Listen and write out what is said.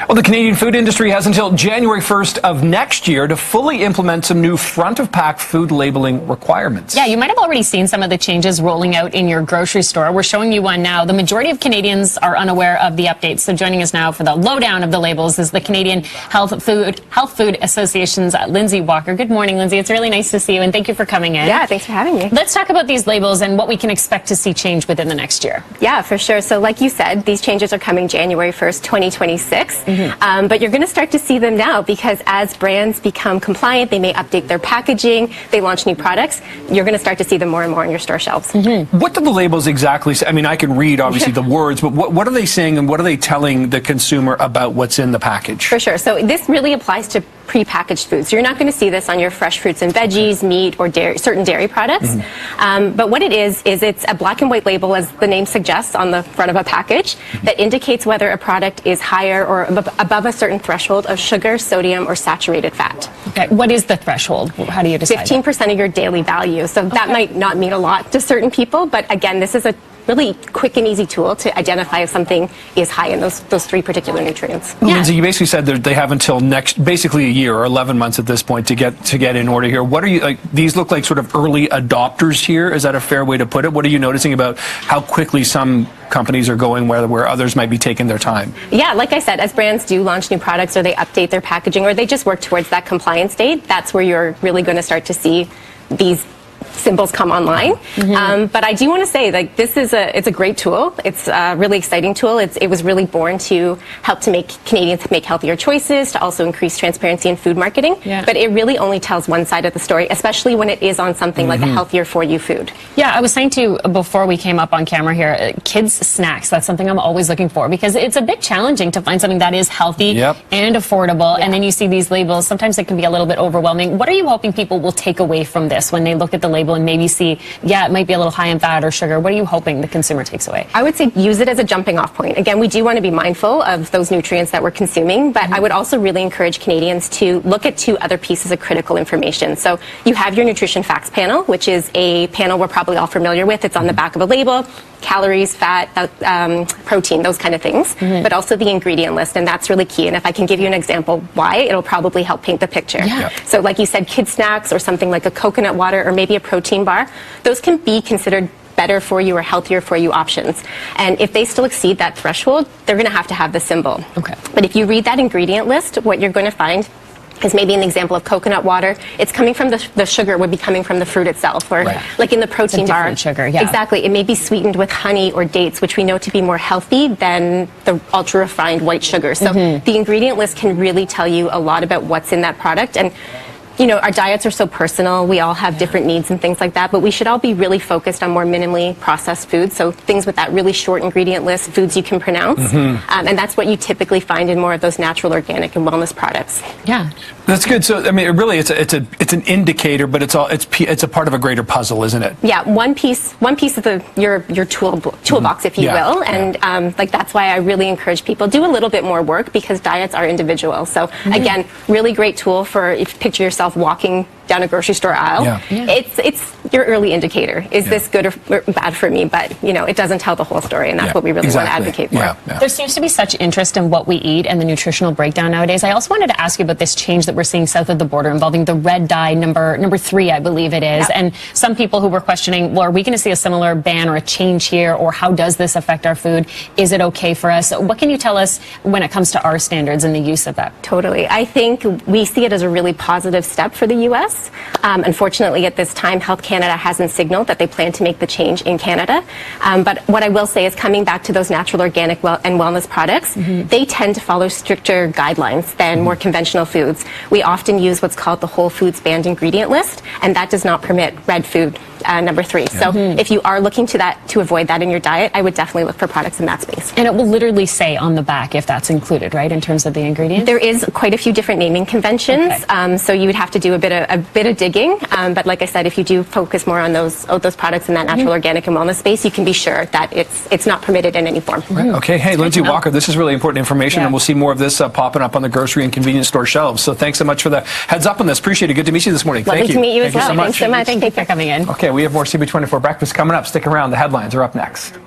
Well, the Canadian food industry has until January 1st of next year to fully implement some new front-of-pack food labeling requirements. Yeah, you might have already seen some of the changes rolling out in your grocery store. We're showing you one now. The majority of Canadians are unaware of the updates. So joining us now for the lowdown of the labels is the Canadian Health Food Association's Lynsey Walker. Good morning, Lynsey. It's really nice to see you, and thank you for coming in. Yeah, thanks for having me. Let's talk about these labels and what we can expect to see change within the next year. Yeah, for sure. So like you said, these changes are coming January 1st, 2026. But you're going to start to see them now because as brands become compliant, they may update their packaging, they launch new products, you're going to start to see them more and more on your store shelves. What do the labels exactly say? I mean, I can read, obviously, the words, but what are they saying and what are they telling the consumer about what's in the package? For sure. So this really applies to pre-packaged foods. So you're not going to see this on your fresh fruits and veggies, meat, or certain dairy products. But what it is it's a black and white label, as the name suggests, on the front of a package that indicates whether a product is higher or above a certain threshold of sugar, sodium, or saturated fat. Okay, what is the threshold? How do you decide? 15% of your daily value. So that might not mean a lot to certain people, but again, this is a really quick and easy tool to identify if something is high in those three particular nutrients. Lynsey, you basically said that they have until basically a year or 11 months at this point to get in order here. What are you, like, these look like sort of early adopters here? Is that a fair way to put it? What are you noticing about how quickly some companies are going where others might be taking their time? Yeah, like I said, as brands do launch new products or they update their packaging or they just work towards that compliance date, that's where you're really going to start to see these symbols come online. But I do want to say, like, it's a great tool. It's a really exciting tool. It was really born to help to make Canadians make healthier choices, to also increase transparency in food marketing. But it really only tells one side of the story, especially when it is on something like a healthier for you food. Yeah, I was saying to you before we came up on camera here, kids snacks, that's something I'm always looking for because it's a bit challenging to find something that is healthy and affordable. And then you see these labels, sometimes it can be a little bit overwhelming. What are you hoping people will take away from this when they look at the label and maybe see, yeah, it might be a little high in fat or sugar? What are you hoping the consumer takes away? I would say use it as a jumping off point. Again, we do want to be mindful of those nutrients that we're consuming, but I would also really encourage Canadians to look at two other pieces of critical information. So you have your nutrition facts panel, which is a panel we're probably all familiar with. It's on the back of a label. Calories, fat, protein, those kind of things, but also the ingredient list, and that's really key. And if I can give you an example why, it'll probably help paint the picture. So like you said, kid snacks or something like a coconut water or maybe a protein bar, those can be considered better for you or healthier for you options. And if they still exceed that threshold, they're going to have the symbol. But if you read that ingredient list, what you're going to find is maybe an example of coconut water. It's coming from the sugar would be coming from the fruit itself, or like in the protein bar. Sugar, Exactly. It may be sweetened with honey or dates, which we know to be more healthy than the ultra refined white sugar. So the ingredient list can really tell you a lot about what's in that product. And you know, our diets are so personal. We all have different needs and things like that, but we should all be really focused on more minimally processed foods. So things with that really short ingredient list, foods you can pronounce. And that's what you typically find in more of those natural, organic, and wellness products. Yeah. That's good. So I mean, really, it's an indicator, but it's a part of a greater puzzle, isn't it? Yeah, one piece of your toolbox, if you will, and like that's why I really encourage people do a little bit more work because diets are individual. So again, really great tool for if you picture yourself walking down a grocery store aisle. It's your early indicator. Is this good or bad for me? But you know, it doesn't tell the whole story, and that's what we really want to advocate for. There seems to be such interest in what we eat and the nutritional breakdown nowadays. I also wanted to ask you about this change that we're seeing south of the border involving the red dye number 3, I believe it is. And some people who were questioning, well, are we going to see a similar ban or a change here, or how does this affect our food? Is it okay for us? What can you tell us when it comes to our standards and the use of that? Totally. I think we see it as a really positive step for the U.S. Unfortunately, at this time, Health Canada hasn't signaled that they plan to make the change in Canada. But what I will say is, coming back to those natural, organic, and wellness products, they tend to follow stricter guidelines than more conventional foods. We often use what's called the Whole Foods Banned Ingredient List, and that does not permit red food, number 3. So if you are looking to avoid that in your diet, I would definitely look for products in that space. And it will literally say on the back if that's included, right, in terms of the ingredients? There is quite a few different naming conventions, so you would have to do a bit of digging. But like I said, if you do focus more on those products in that natural, organic, and wellness space, you can be sure that it's not permitted in any form. Okay. Hey, Lynsey Walker, this is really important information, and we'll see more of this popping up on the grocery and convenience store shelves. So thanks so much for the heads up on this. Appreciate it. Good to meet you this morning. Lovely to meet you as well. Thanks so much. Thank you for coming in. Okay, we have more CB24 Breakfast coming up. Stick around. The headlines are up next.